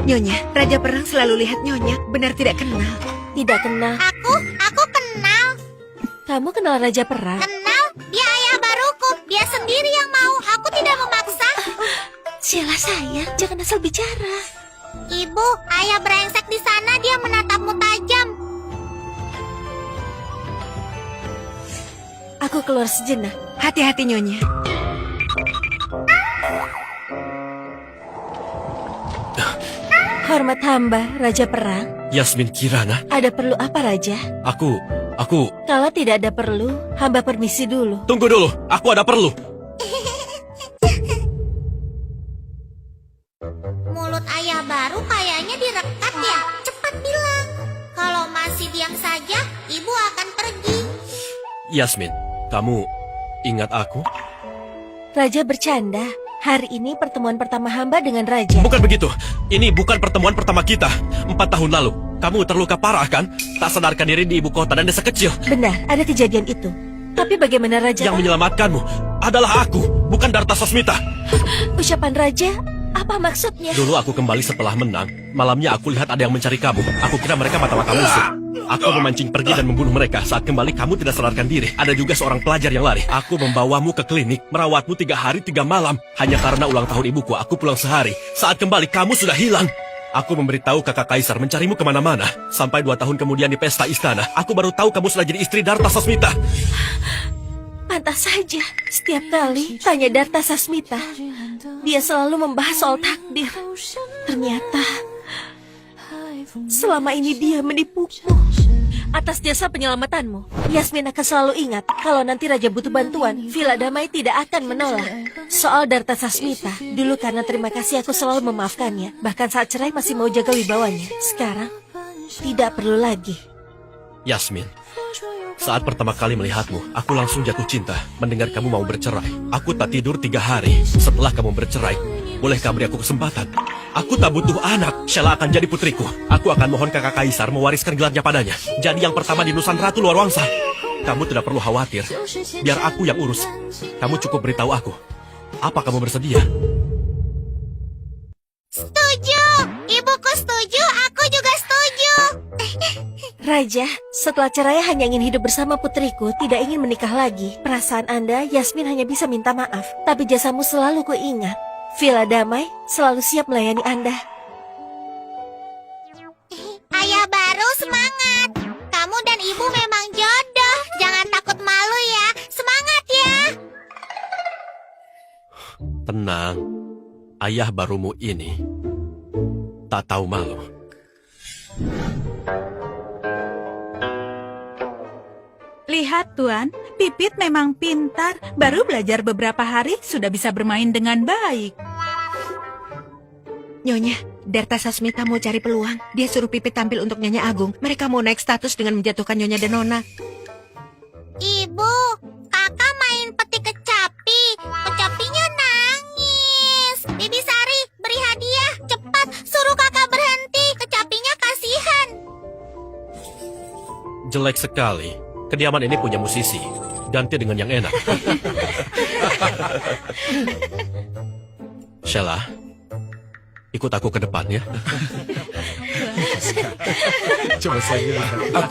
Nyonya, Raja Perang selalu lihat Nyonya. Benar tidak kenal? Tidak kenal. Aku kenal. Kamu kenal Raja Perang? Kenal? Dia ayah baruku. Dia sendiri yang mau. Aku tidak memaksa. Sheila sayang, jangan asal bicara. Ibu, ayah brengsek di sana. Dia menatapmu tajam. Aku keluar sejenak. Hati-hati Nyonya. Hormat hamba, Raja Perang. Yasmin Kirana, Ada perlu apa, Raja? aku... Kalau tidak ada perlu, hamba permisi dulu. Tunggu dulu, aku ada perlu. Mulut ayah baru kayaknya direkat ya. Cepat bilang. Kalau masih diam saja, ibu akan pergi. Yasmin, kamu ingat aku? Raja bercanda. Hari ini pertemuan pertama hamba dengan Raja. Bukan begitu. Ini bukan pertemuan pertama kita. 4 tahun lalu, kamu terluka parah kan? Tak sadarkan diri di ibu kota dan desa kecil. Benar, ada kejadian itu. Tapi bagaimana Raja? Yang menyelamatkanmu adalah aku, bukan Darta Sasmita. Ucapan Raja, apa maksudnya? Dulu aku kembali setelah menang. Malamnya aku lihat ada yang mencari kamu. Aku kira mereka mata-mata musuh. Aku memancing pergi dan membunuh mereka. Saat kembali kamu tidak sadarkan diri. Ada juga seorang pelajar yang lari. Aku membawamu ke klinik, merawatmu 3 hari 3 malam. Hanya karena ulang tahun ibuku, aku pulang sehari. Saat kembali kamu sudah hilang. Aku memberitahu kakak Kaisar mencarimu kemana-mana. Sampai 2 tahun kemudian di pesta istana, aku baru tahu kamu sudah jadi istri Darta Sasmita. Pantas saja, setiap kali tanya Darta Sasmita, dia selalu membahas soal takdir. Ternyata, selama ini dia menipuku. Atas jasa penyelamatanmu, Yasmin akan selalu ingat kalau nanti Raja butuh bantuan, Villa Damai tidak akan menolak. Soal Darta Sasmita, dulu karena terima kasih aku selalu memaafkannya. Bahkan saat cerai masih mau jaga wibawanya. Sekarang, tidak perlu lagi. Yasmin, saat pertama kali melihatmu, aku langsung jatuh cinta. Mendengar kamu mau bercerai, aku tak tidur 3 hari. Setelah kamu bercerai, bolehkah beri aku kesempatan? Aku tak butuh anak. Sheila akan jadi putriku. Aku akan mohon kakak Kaisar mewariskan gelarnya padanya. Jadi yang pertama di Nusan Ratu Luar Wangsa. Kamu tidak perlu khawatir. Biar aku yang urus. Kamu cukup beritahu aku. Apa kamu bersedia? Setuju. Ibuku setuju. Aku juga setuju. Raja, setelah cerai hanya ingin hidup bersama putriku, tidak ingin menikah lagi. Perasaan Anda, Yasmin hanya bisa minta maaf. Tapi jasamu selalu kuingat. Villa Damai selalu siap melayani Anda. Ayah baru semangat. Kamu dan ibu memang jodoh. Jangan takut malu ya. Semangat ya. Tenang. Ayah barumu ini tak tahu malu. Lihat, Tuan. Pipit memang pintar. Baru belajar beberapa hari, sudah bisa bermain dengan baik. Nyonya, Darta Sasmita mau cari peluang. Dia suruh Pipit tampil untuk Nyonya Agung. Mereka mau naik status dengan menjatuhkan Nyonya Denona. Ibu, kakak main peti kecapi. Kecapinya nangis. Bibi Sari, beri hadiah. Cepat, suruh kakak berhenti. Kecapinya kasihan. Jelek sekali. Kediaman ini punya musisi. Ganti dengan yang enak. Sheila, ikut aku ke depan ya. Coba saya lihat.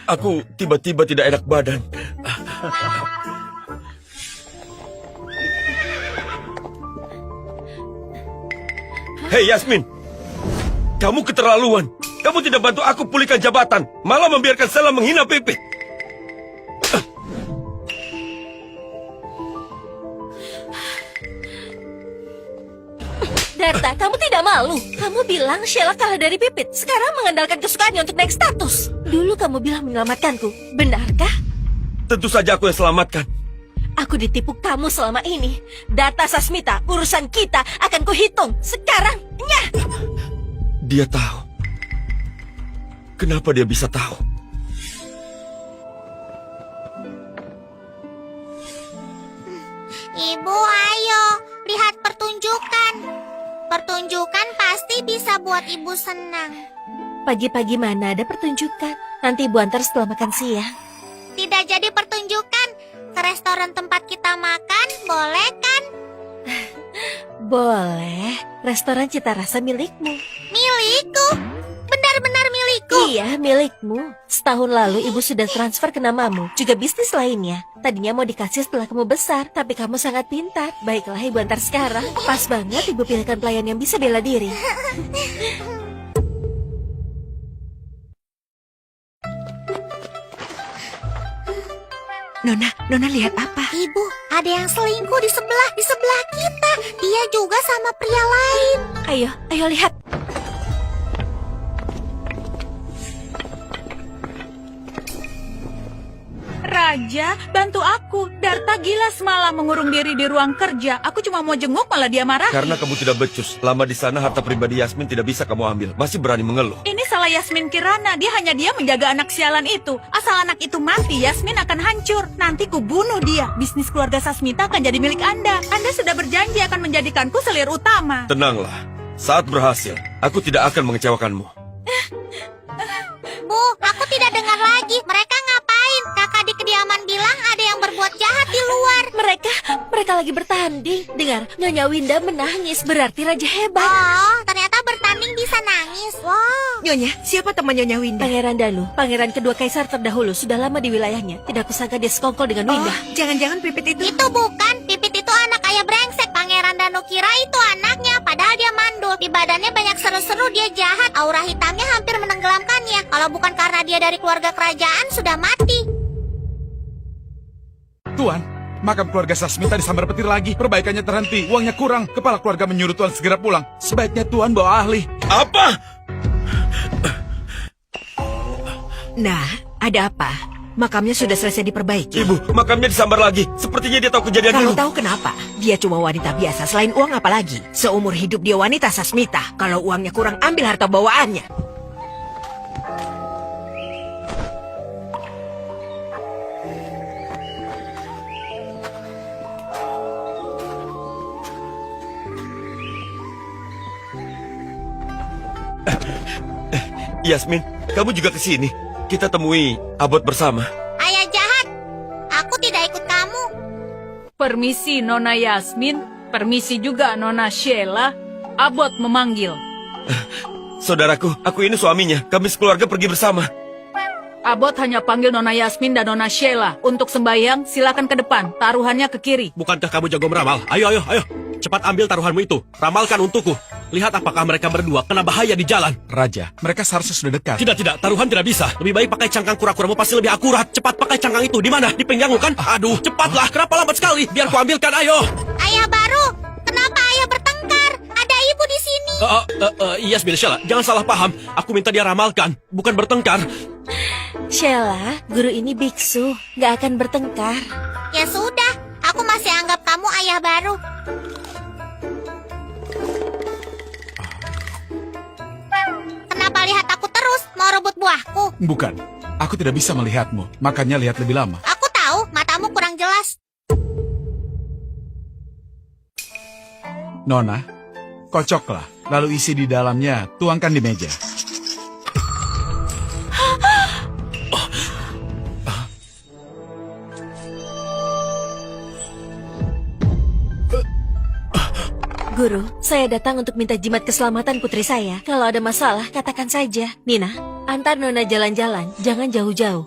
Aku tiba-tiba tidak enak badan. Hei Yasmin, kamu keterlaluan. Kamu tidak bantu aku pulihkan jabatan, malah membiarkan Sheila menghina Pipit. Darta, kamu tidak malu. Kamu bilang Sheila kalah dari Pipit. Sekarang mengandalkan kesukaannya untuk naik status. Dulu kamu bilang menyelamatkanku. Benarkah? Tentu saja aku yang selamatkan. Aku ditipu kamu selama ini. Darta Sasmita, urusan kita akan kuhitung. Sekarang, nyah! Dia tahu. Kenapa dia bisa tahu? Ibu, ayo. Lihat pertunjukan. Pertunjukan pasti bisa buat ibu senang. Pagi-pagi mana ada pertunjukan? Nanti ibu antar setelah makan siang. Tidak jadi pertunjukan. Ke restoran tempat kita makan, boleh kan? Boleh. Restoran cita rasa milikmu. Milikku. Benar-benar milikku. Iya, milikmu. Setahun lalu ibu sudah transfer ke namamu, juga bisnis lainnya. Tadinya mau dikasih setelah kamu besar, tapi kamu sangat pintar. Baiklah, ibu antar sekarang. Pas banget ibu pilihkan pelayan yang bisa bela diri. Nona lihat apa? Ibu, ada yang selingkuh di sebelah kita. Dia juga sama pria lain. Ayo lihat. Raja, bantu aku. Darta gila semalam mengurung diri di ruang kerja. Aku cuma mau jenguk malah dia marah. Karena kamu tidak becus. Lama di sana harta pribadi Yasmin tidak bisa kamu ambil. Masih berani mengeluh. Ini salah Yasmin Kirana. Dia hanya menjaga anak sialan itu. Asal anak itu mati, Yasmin akan hancur. Nanti ku bunuh dia. Bisnis keluarga Sasmita akan jadi milik Anda. Anda sudah berjanji akan menjadikanku selir utama. Tenanglah. Saat berhasil, aku tidak akan mengecewakanmu. Bu, aku tidak dengar lagi. Mereka ngapain? Kakak di kediaman bilang ada yang berbuat jahat di luar. Mereka lagi bertanding. Dengar, Nyonya Winda menangis. Berarti raja hebat. Oh, ternyata bertanding bisa nangis. Wow. Nyonya, siapa teman Nyonya Winda? Pangeran Dalu, pangeran kedua kaisar terdahulu, sudah lama di wilayahnya. Tidak kusangka dia sekongkol dengan Winda. Jangan-jangan Pipit itu... Itu bukan. Pipit itu anak ayah brengsek. Pangeran Danu kira itu anaknya. Padahal dia mandul. Di badannya banyak seru-seru. Dia jahat. Aura hitamnya hampir menenggelamkannya. Kalau bukan karena dia dari keluarga kerajaan, sudah mati. Tuan, makam keluarga Sasmita disambar petir lagi. Perbaikannya terhenti, uangnya kurang. Kepala keluarga menyuruh Tuan segera pulang. Sebaiknya Tuan bawa ahli. Apa? Nah, ada apa? Makamnya sudah selesai diperbaiki. Ibu, makamnya disambar lagi. Sepertinya dia tahu kejadian Kalau dulu. tahu kenapa? Dia cuma wanita biasa. Selain uang apa lagi? Seumur hidup dia wanita Sasmita. Kalau uangnya kurang, ambil harta bawaannya. Yasmin, kamu juga ke sini. Kita temui Abot bersama. Ayah jahat. Aku tidak ikut kamu. Permisi Nona Yasmin. Permisi juga Nona Sheila. Abot memanggil. Saudaraku, aku ini suaminya. Kami sekeluarga pergi bersama. Abot hanya panggil Nona Yasmin dan Nona Sheila. Untuk sembahyang, silakan ke depan. Taruhannya ke kiri. Bukankah kamu jago meramal? Ayo. Cepat ambil taruhanmu itu. Ramalkan untukku. Lihat apakah mereka berdua kena bahaya di jalan. Raja, mereka seharusnya sudah dekat. Tidak. Taruhan tidak bisa. Lebih baik pakai cangkang kura-kuramu pasti lebih akurat. Cepat pakai cangkang itu. Di mana? Di pinggangmu kan? Aduh, cepatlah. Kenapa lambat sekali? Biar ku ambilkan. Ayo. Ayah baru. Kenapa ayah bertengkar? Ada ibu di sini. Yasmin, Sheila, jangan salah paham. Aku minta dia ramalkan, bukan bertengkar. Sheila, guru ini biksu, gak akan bertengkar. Ya sudah. Aku masih anggap kamu ayah baru. Kenapa lihat aku terus? Mau rebut buahku? Bukan, aku tidak bisa melihatmu. Makanya lihat lebih lama. Aku tahu matamu kurang jelas. Nona, kocoklah. Lalu isi di dalamnya, tuangkan di meja. Guru, saya datang untuk minta jimat keselamatan putri saya. Kalau ada masalah, katakan saja. Nina, antar Nona jalan-jalan, jangan jauh-jauh.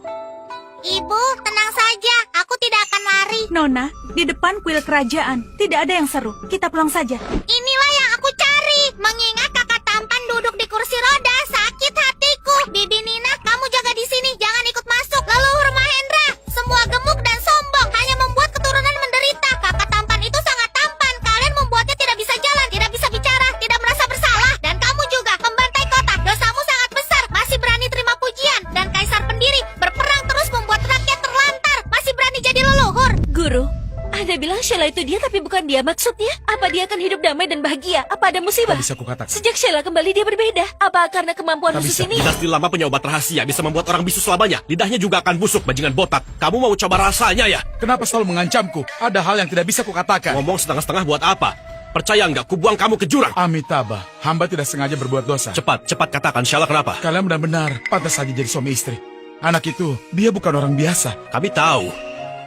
Ibu, tenang saja. Aku tidak akan lari. Nona, di depan kuil kerajaan. Tidak ada yang seru. Kita pulang saja. Inilah yang aku cari. Mengingat kakak tampan duduk di kursi roda, sakit hatiku. Bibi Nina, kamu jaga di sini. Jangan ikut masuk. Leluhur Mahendra, semua gemuk dan sombong. Hanya membuat keturunan menderita. Kakak tampan itu sangat tampan. Kalian membuatnya tidak bisa jalan, tidak bisa bicara, tidak merasa bersalah. Dan kamu juga, pembantai kota. Dosamu sangat besar. Masih berani terima pujian. Dan kaisar pendiri berperang terus membuat rakyat terlantar. Masih berani jadi leluhur. Guru, Anda bilang Sheila itu dia tapi bukan dia maksudnya. Apa dia akan hidup damai dan bahagia? Apa ada musibah? Tak bisa kukatakan. Sejak Sheila kembali dia berbeda. Apa karena kemampuan Tak khusus bisa. ini? Dinasti lama punya obat rahasia, bisa membuat orang bisu selamanya. Lidahnya juga akan busuk, bajingan botak. Kamu mau coba rasanya ya? Kenapa selalu mengancamku? Ada hal yang tidak bisa kukatakan. Ngomong setengah-setengah buat apa? Percaya nggak, ku buang kamu ke jurang. Amitabha, hamba tidak sengaja berbuat dosa. Cepat katakan, Sheila kenapa? Kalian benar-benar pantas saja jadi suami istri. Anak itu, dia bukan orang biasa. Kami tahu.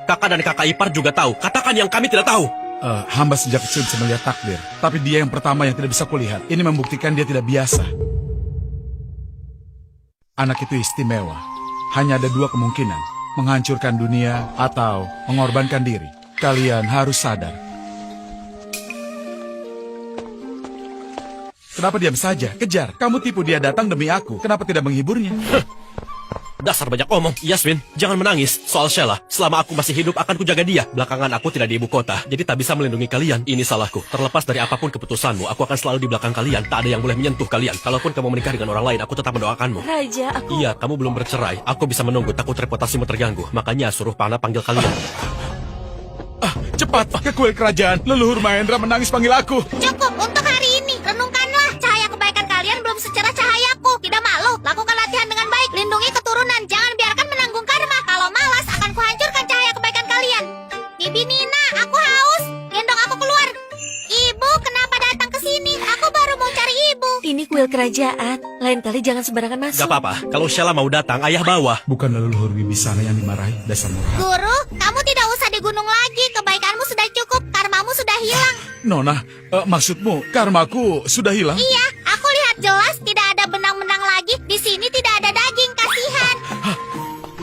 Kakak dan kakak ipar juga tahu. Katakan yang kami tidak tahu. Hamba sejak kecil bisa melihat takdir. Tapi dia yang pertama yang tidak bisa kulihat. Ini membuktikan dia tidak biasa. Anak itu istimewa. Hanya ada dua kemungkinan. Menghancurkan dunia atau mengorbankan diri. Kalian harus sadar. Kenapa diam saja? Kejar. Kamu tipu dia datang demi aku. Kenapa tidak menghiburnya? Dasar banyak omong. Yasmin, jangan menangis. Soal Sheila, selama aku masih hidup akan kujaga dia. Belakangan aku tidak di ibu kota, jadi tak bisa melindungi kalian. Ini salahku. Terlepas dari apapun keputusanmu, aku akan selalu di belakang kalian. Tak ada yang boleh menyentuh kalian. Kalaupun kamu menikah dengan orang lain, aku tetap mendoakanmu. Raja, aku... Iya, kamu belum bercerai. Aku bisa menunggu, takut reputasimu terganggu. Makanya suruh Pana panggil kalian. Cepat ke kuil kerajaan. Leluhur Mahendra menangis panggil aku. Cukup untuk hari ini. Renungkanlah. Cahaya kebaikan kalian belum secerah cahayaku. Tidak malu. Lakukan latihan dengan baik. Lindungi keturunan. Jangan biarkan menanggung karma. Kalau malas, akan kuhancurkan cahaya kebaikan kalian. Bibi Nina, aku haus. Gendong aku keluar. Ibu, kenapa datang ke sini? Aku baru mau cari ibu. Ini kuil kerajaan. Lain kali jangan sembarangan masuk. Gak apa-apa, kalau Sheila mau datang, ayah bawa. Bukan leluhur Wibisana yang dimarahi, dasar murah. Guru, kamu tidak usah di gunung lagi. Kebaikanmu sudah cukup. Karmamu sudah hilang. Nona, maksudmu karmaku sudah hilang? Iya, aku lihat jelas tidak ada benang-benang lagi. Di sini tidak ada daging. Kasihan.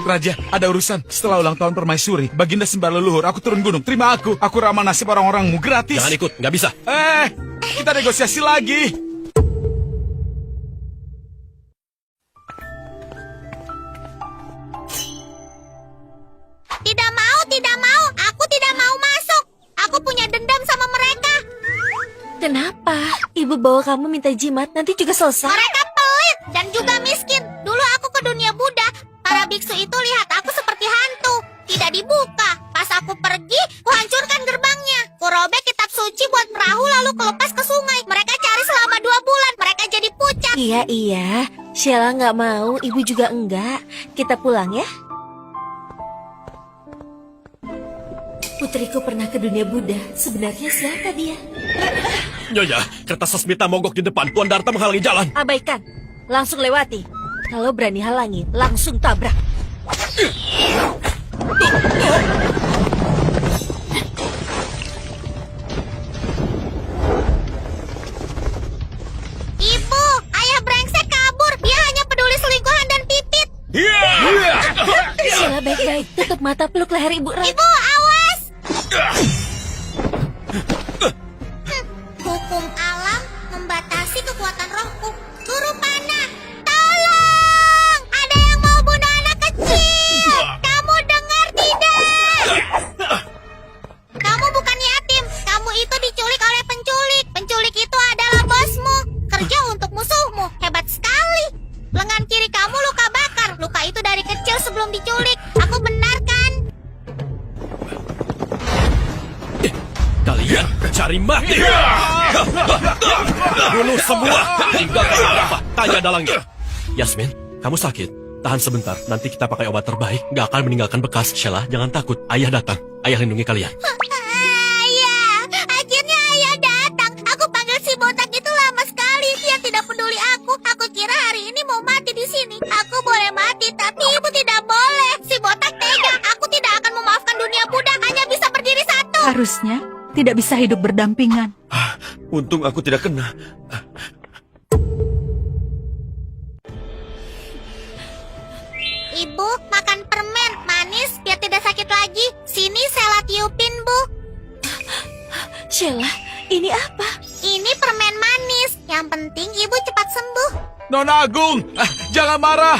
Raja, ada urusan. Setelah ulang tahun permaisuri, Baginda sembah leluhur, aku turun gunung. Terima aku. Aku ramah nasib orang-orangmu gratis. Jangan ikut, gak bisa. Kita negosiasi lagi. Tidak mau, tidak mau. Aku tidak mau masuk. Aku punya dendam sama mereka. Kenapa? Ibu bawa kamu minta jimat, nanti juga selesai. Mereka pelit dan juga miskin. Dulu aku ke dunia Buddha. Para biksu itu lihat aku seperti hantu. Tidak dibuka. Pas aku pergi, kuhancurkan gerbangnya. Kurobek kitab suci buat perahu lalu kelepas ke sungai. Mereka cari selama 2 bulan. Mereka jadi pucat. Iya. Sheila nggak mau, ibu juga enggak. Kita pulang ya. Putriku pernah ke dunia Buddha. Sebenarnya siapa dia? Nyonya, kertas Sasmita mogok di depan. Tuan Darta menghalangi jalan. Abaikan. Langsung lewati. Kalau berani halangi, langsung tabrak. Ibu, ayah brengsek kabur. Dia hanya peduli selingkuhan dan pipit. Sheila baik-baik. Tutup mata, peluk leher ibu. Ibu, awas. Hukum alam membatasi kekuatan rohku. Guru panah, tolong! Ada yang mau bunuh anak kecil. Kamu dengar tidak? Kamu bukan yatim. Kamu itu diculik oleh penculik. Penculik itu adalah bosmu. Kerja untuk musuhmu. Hebat sekali. Lengan kiri kamu luka bakar. Luka itu dari kecil sebelum diculik. Aku benar kan? Kalian cari mati. Bunuh semua. Tinggalkan apa? Tanya dalangnya. Yasmin, kamu sakit. Tahan sebentar. Nanti kita pakai obat terbaik. Gak akan meninggalkan bekas. Sheila, jangan takut. Ayah datang. Ayah lindungi kalian. Ayah, akhirnya ayah datang. Aku panggil si botak itu lama sekali. Dia tidak peduli aku. Aku kira hari ini mau mati di sini. Aku boleh mati, tapi ibu tidak boleh. Si botak tega. Aku tidak akan memaafkan dunia Buddha. Hanya bisa berdiri satu. Harusnya tidak bisa hidup berdampingan. Untung aku tidak kena. Ibu, makan permen. Manis, biar tidak sakit lagi. Sini Sheila tiupin, Bu. Sheila, ini apa? Ini permen manis. Yang penting ibu cepat sembuh. Nona Agung, jangan marah.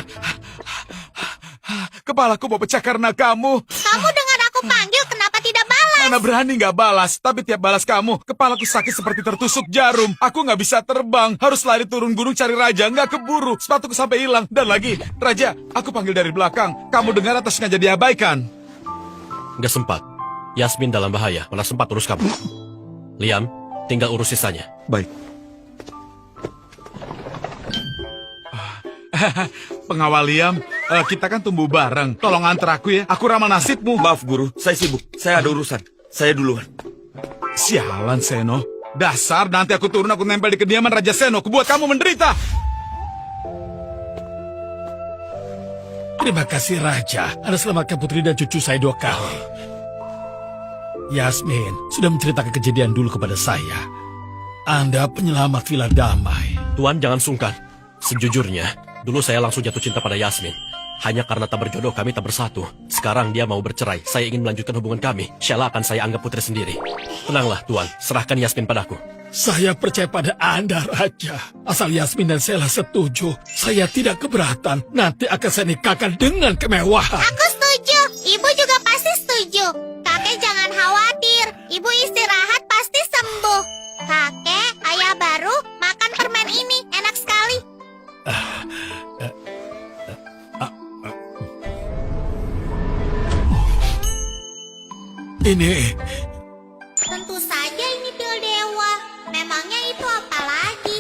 Kepalaku mau pecah karena kamu. Kamu dengar aku panggil, kenapa tidak balas? Mana berani nggak balas, tapi tiap balas kamu, kepalaku sakit seperti tertusuk jarum. Aku nggak bisa terbang, harus lari turun gunung cari Raja, nggak keburu. Sepatuku sampai hilang. Dan lagi, Raja, aku panggil dari belakang. Kamu dengar atau sengaja diabaikan? Gak sempat. Yasmin dalam bahaya. Mana sempat urus kamu. Liam, tinggal urus sisanya. Baik. Pengawal Liam, kita kan tumbuh bareng. Tolong antar aku ya, aku ramah nasibmu. Maaf guru, saya sibuk. Saya ada urusan. Saya duluan. Sialan Seno. Dasar, nanti aku turun, aku nempel di kediaman Raja Seno. Kubuat kamu menderita. Terima kasih Raja. Anda selamatkan putri dan cucu saya 2 kali. Yasmin sudah menceritakan kejadian dulu kepada saya. Anda penyelamat Villa Damai. Tuan jangan sungkan. Sejujurnya, dulu saya langsung jatuh cinta pada Yasmin. Hanya karena tak berjodoh kami tak bersatu. Sekarang dia mau bercerai. Saya ingin melanjutkan hubungan kami. Sheila akan saya anggap putri sendiri. Tenanglah Tuan, serahkan Yasmin padaku. Saya percaya pada Anda, Raja. Asal Yasmin dan Sheila setuju, saya tidak keberatan. Nanti akan saya nikahkan dengan kemewahan. Aku setuju. Ibu juga pasti setuju. Kakek jangan khawatir. Ibu istirahat pasti sembuh. Kakek, ayah baru makan permen ini. Enak sekali. Ini Tentu saja ini pil dewa. Memangnya itu apa lagi?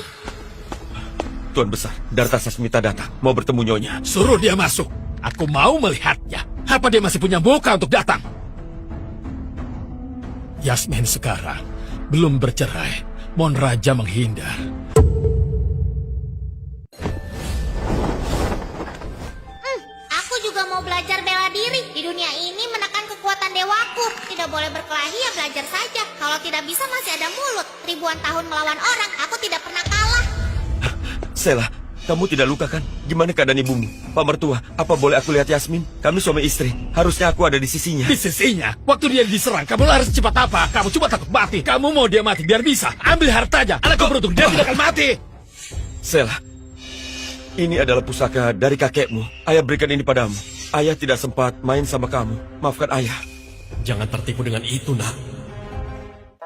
Tuan Besar, Darta Sasmita datang. Mau bertemu Nyonya. suruh dia masuk. Aku mau melihatnya. Apa dia masih punya muka untuk datang? Yasmin sekarang belum bercerai. Mohon Raja menghindar. Aku juga mau belajar bela diri. Di dunia ini menekan kekuatan dewaku. Tidak boleh berkelahi ya belajar saja. Kalau tidak bisa masih ada mulut. Ribuan tahun melawan orang, aku tidak pernah kalah. Sheila, kamu tidak luka kan? Gimana keadaan ibumu? Pak Mertua, apa boleh aku lihat Yasmin? Kami suami istri. Harusnya aku ada di sisinya. Di sisinya, waktu dia diserang, kamu lari secepat apa? Kamu cuma takut mati. Kamu mau dia mati biar bisa. Ambil hartanya. Anakku beruntung, dia tidak akan mati. Sheila, ini adalah pusaka dari kakekmu. Ayah berikan ini padamu. Ayah tidak sempat main sama kamu. Maafkan ayah. Jangan tertipu dengan itu, nak.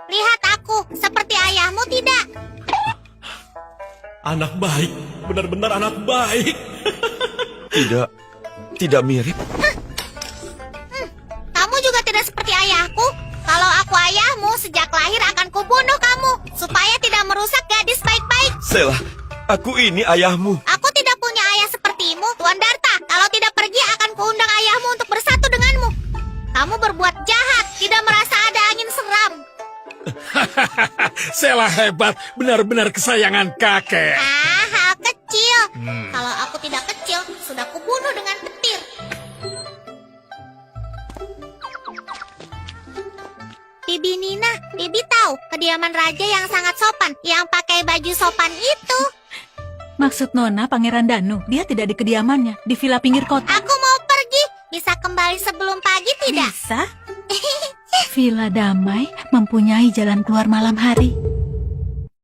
Lihat aku, seperti ayahmu tidak? Anak baik, benar-benar anak baik. Tidak mirip. Kamu juga tidak seperti ayahku. Kalau aku ayahmu, sejak lahir akan kubunuh kamu. Supaya tidak merusak gadis baik-baik. Sheila, aku ini ayahmu. Aku tidak punya ayah sepertimu, Tuan Darta. Kalau tidak pergi, akan kuundang ayahmu untuk bersatu denganmu. Kamu berbuat jahat, tidak merasa ada angin seram. Sheila hebat, benar-benar kesayangan kakek. Hal kecil. Kalau aku tidak kecil, sudah kubunuh dengan petir. Bibi Nina, Bibi tahu kediaman raja yang sangat sopan, yang pakai baju sopan itu. Maksud Nona Pangeran Danu, dia tidak di kediamannya, di villa pinggir kota. Aku mau pergi, bisa kembali sebelum pagi tidak? Bisa? Villa Damai mempunyai jalan keluar malam hari.